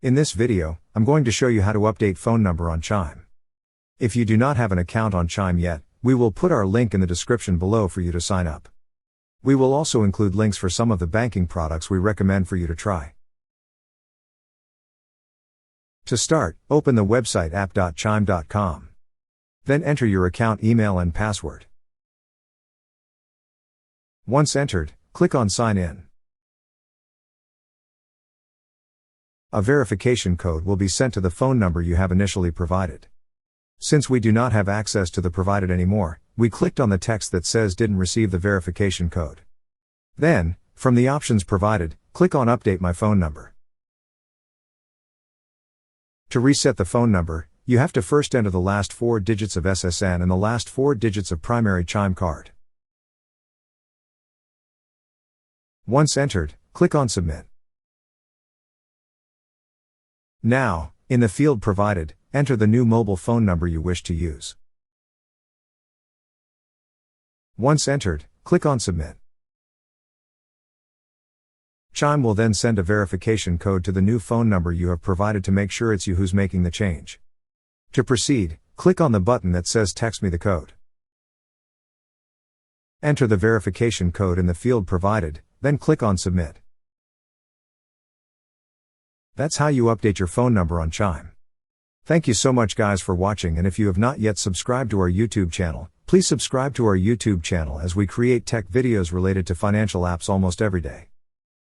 In this video, I'm going to show you how to update phone number on Chime. If you do not have an account on Chime yet, we will put our link in the description below for you to sign up. We will also include links for some of the banking products we recommend for you to try. To start, open the website app.chime.com. Then enter your account email and password. Once entered, click on Sign In. A verification code will be sent to the phone number you have initially provided. Since we do not have access to the provided anymore, we clicked on the text that says didn't receive the verification code. Then, from the options provided, click on Update My Phone Number. To reset the phone number, you have to first enter the last 4 digits of SSN and the last 4 digits of primary Chime card. Once entered, click on Submit. Now, in the field provided, enter the new mobile phone number you wish to use. Once entered, click on Submit. Chime will then send a verification code to the new phone number you have provided to make sure it's you who's making the change. To proceed, click on the button that says Text me the code. Enter the verification code in the field provided, then click on Submit. That's how you update your phone number on Chime. Thank you so much guys for watching, and if you have not yet subscribed to our YouTube channel, please subscribe to our YouTube channel as we create tech videos related to financial apps almost every day.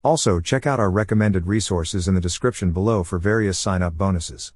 Also check out our recommended resources in the description below for various sign-up bonuses.